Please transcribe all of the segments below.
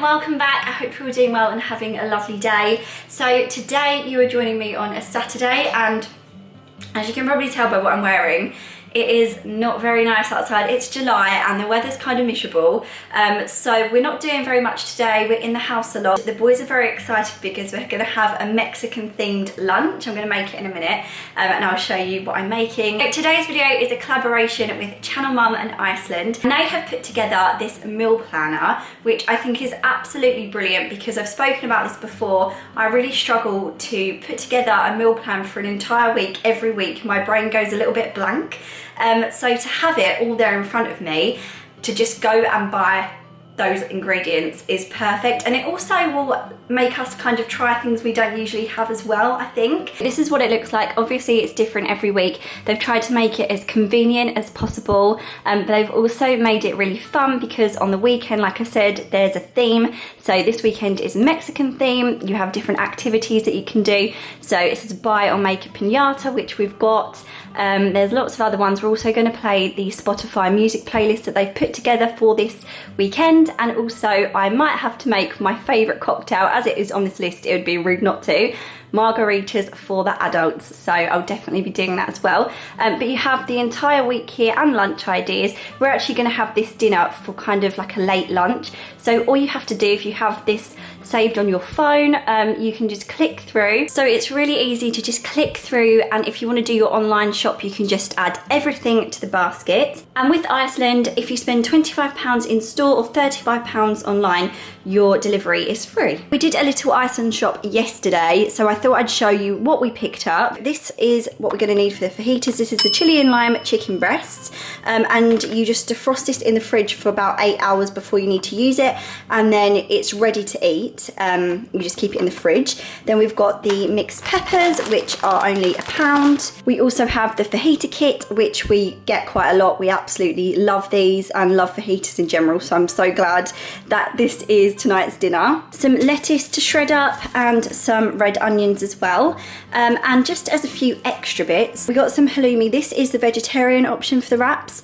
and welcome back. I hope you're all doing well and having a lovely day. So today you are joining me on a Saturday, and as you can probably tell by what I'm wearing, it is not very nice outside. It's July and the weather's kind of miserable. So we're not doing very much today. We're in the house a lot. The boys are very excited because we're gonna have a Mexican themed lunch. I'm gonna make it in a minute and I'll show you what I'm making. Today's video is a collaboration with Channel Mum and Iceland. And they have put together this meal planner, which I think is absolutely brilliant because I've spoken about this before. I really struggle to put together a meal plan for an entire week, every week. My brain goes a little bit blank. So to have it all there in front of me, to just go and buy those ingredients is perfect, and it also will make us kind of try things we don't usually have as well, I think. This is what it looks like. Obviously it's different every week. They've tried to make it as convenient as possible, but they've also made it really fun because on the weekend, like I said, there's a theme. So this weekend is a Mexican theme. You have different activities that you can do. So it says buy or make a piñata, which we've got. There's lots of other ones. We're also going to play the Spotify music playlist that they've put together for this weekend, and also I might have to make my favourite cocktail, as it is on this list. It would be rude not to. Margaritas for the adults, so I'll definitely be doing that as well. But you have the entire week here and lunch ideas. We're actually going to have this dinner for kind of like a late lunch, so all you have to do, if you have this saved on your phone, you can just click through. So it's really easy to just click through, and if you want to do your online shop, you can just add everything to the basket. And with Iceland, if you spend £25 in store or £35 online, your delivery is free. We did a little Iceland shop yesterday, so I thought I'd show you what we picked up. This is what we're going to need for the fajitas. This is the chili and lime chicken breasts, and you just defrost this in the fridge for about 8 hours before you need to use it, and then it's ready to eat. You just keep it in the fridge. Then we've got the mixed peppers, which are only £1. We also have the fajita kit, which we get quite a lot. We absolutely love these and love fajitas in general, so I'm so glad that this is tonight's dinner. Some lettuce to shred up and some red onions as well. And just as a few extra bits, we got some halloumi. This is the vegetarian option for the wraps,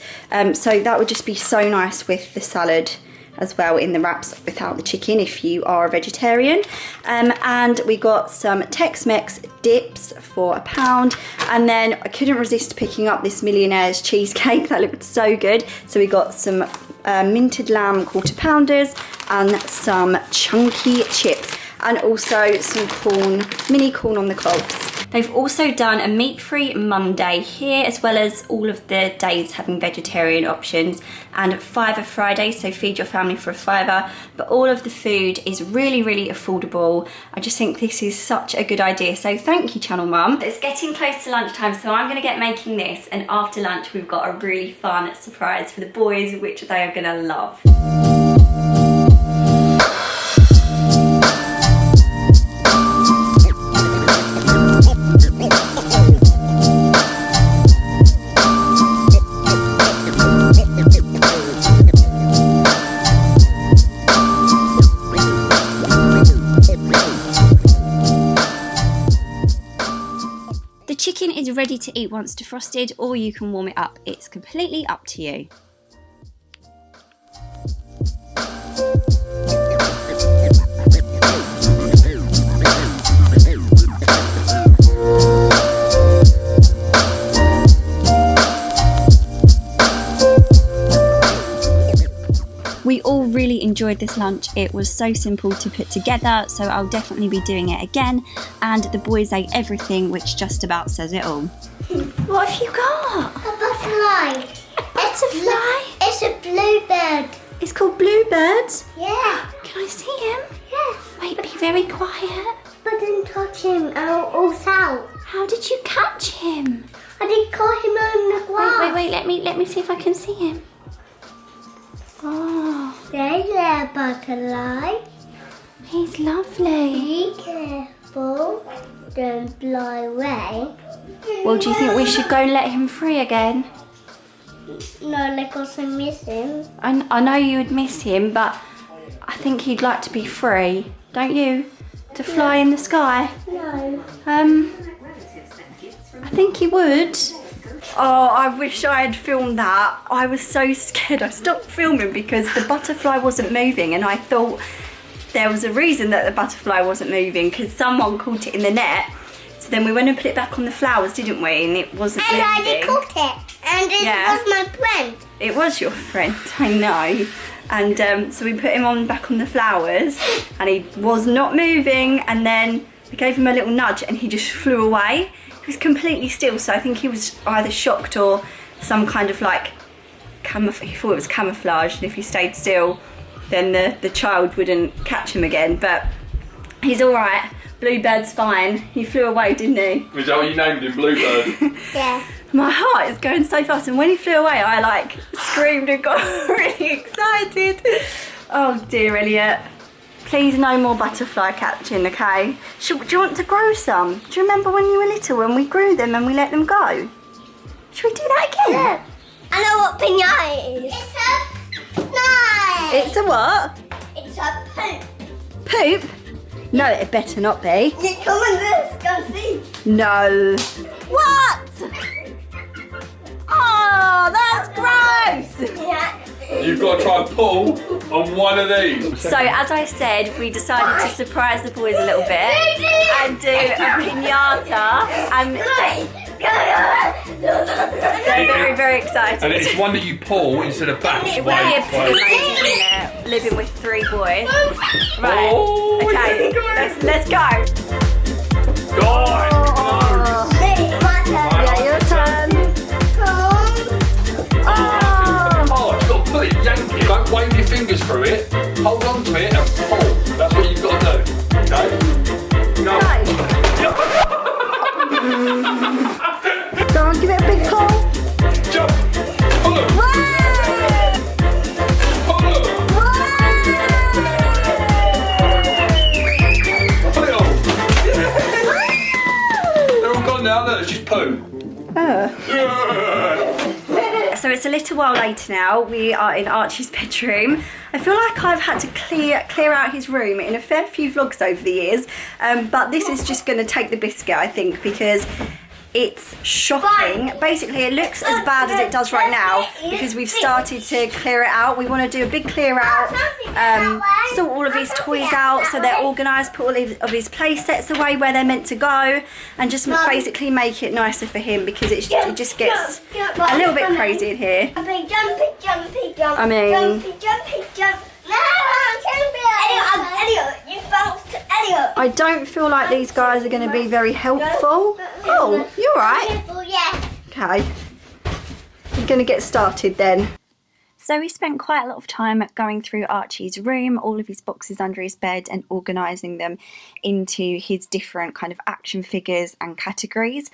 so that would just be so nice with the salad as well in the wraps without the chicken if you are a vegetarian. And we got some Tex-Mex dips for £1, and then I couldn't resist picking up this Millionaire's cheesecake. That looked so good. So we got some minted lamb quarter pounders and some chunky chips, and also some corn, mini corn on the cobs. They've also done a meat-free Monday here, as well as all of the days having vegetarian options, and £5 Friday, so feed your family for £5. But all of the food is really, really affordable. I just think this is such a good idea. So thank you, Channel Mum. It's getting close to lunchtime, so I'm gonna get making this, and after lunch we've got a really fun surprise for the boys, which they are gonna love. The chicken is ready to eat once defrosted, or you can warm it up. It's completely up to you. We all really enjoyed this lunch. It was so simple to put together, so I'll definitely be doing it again. And the boys ate everything, which just about says it all. What have you got? A butterfly. It's a fly? It's a bluebird. It's called Bluebird? Yeah. Can I see him? Yeah. Wait, be very quiet. But didn't touch him all out. How did you catch him? I did caught him on the grass. Wait, let me see if I can see him. Oh, There's a butterfly. he's lovely. Be careful. Don't fly away. Well, do you think we should go and let him free again? No, like also miss him. I know you would miss him, but I think he'd like to be free, don't you? To fly in the sky. No. I think he would. Oh, I wish I had filmed that. I was so scared. I stopped filming because the butterfly wasn't moving, and I thought there was a reason that the butterfly wasn't moving, because someone caught it in the net. So then we went and put it back on the flowers, didn't we? And it wasn't moving. And I caught it. And it was my friend. It was your friend, I know. And so we put him back on the flowers, and he was not moving. And then we gave him a little nudge, and he just flew away. He was completely still, so I think he was either shocked or some kind of like he thought it was camouflage, and if he stayed still, then the child wouldn't catch him again. But he's all right. Bluebird's fine. He flew away, didn't he? Is that what you named him, Bluebird? Yeah. My heart is going so fast, and when he flew away, I like screamed and got really excited. Oh dear, Elliot. Please no more butterfly catching, okay? Do you want to grow some? Do you remember when you were little, when we grew them and we let them go? Should we do that again? Yeah. I know what pinata is. It's a knife. It's a what? It's a poop. Poop? No, it better not be. Come on, let's go see. No. What? Oh, that's gross. Yeah. You've got to try and pull on one of these. So as I said, we decided to surprise the boys a little bit and do a pinata, and they're very, very excited. And it's one that you pull instead of bash. It would be a bit amazing, isn't it? Living with 3 boys. Right, Oh, okay, let's go. God. Yeah, your turn. Oh. Oh, you've got to put it, yank it, don't wave your fingers through it, hold on to it and pull. That's what you've got to do, okay? Go. Go on, give it a big pull. Jump, pull it, pull it, pull it all. They're all gone now, look, it's just poo. So it's a little while later now. We are in Archie's bedroom. I feel like I've had to clear out his room in a fair few vlogs over the years, but this is just going to take the biscuit, I think, because it's shocking. Basically, it looks as bad as it does right now because we've started to clear it out. We want to do a big clear out, sort all of his toys out so they're organised, put all of his play sets away where they're meant to go, and just basically make it nicer for him because it just gets a little bit crazy in here. Jumpy, jumpy, jump. I mean, Jumpy, jump. No, Elliot, you bounced Elliot. I don't feel like these guys are going to be very helpful. Oh, you're right. Yeah. Okay. We're going to get started then. So we spent quite a lot of time going through Archie's room, all of his boxes under his bed, and organising them into his different kind of action figures and categories.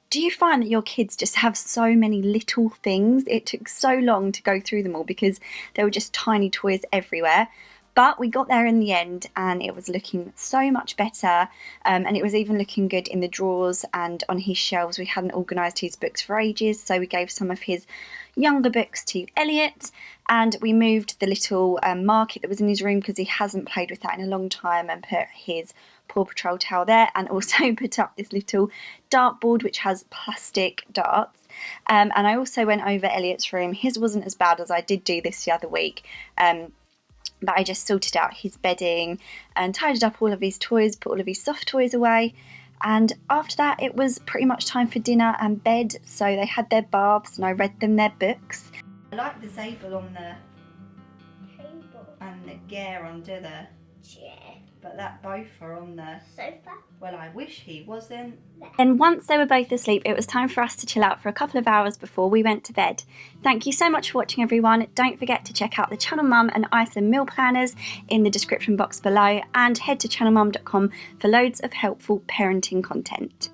Do you find that your kids just have so many little things? It took so long to go through them all because there were just tiny toys everywhere. But we got there in the end and it was looking so much better, and it was even looking good in the drawers and on his shelves. We hadn't organised his books for ages, so we gave some of his younger books to Elliot, and we moved the little market that was in his room because he hasn't played with that in a long time, and put his Paw Patrol towel there, and also put up this little dartboard which has plastic darts. And I also went over Elliot's room. His wasn't as bad as I did do this the other week, but I just sorted out his bedding and tidied up all of his toys, put all of his soft toys away. And after that, it was pretty much time for dinner and bed. So they had their baths and I read them their books. I like the Zabel on the Table. and the Gare under the Chair. but that both are on the Sofa. well, I wish he wasn't. And once they were both asleep, it was time for us to chill out for a couple of hours before we went to bed. Thank you so much for watching, everyone. Don't forget to check out the Channel Mum and Iceland meal planners in the description box below, and head to channelmum.com for loads of helpful parenting content.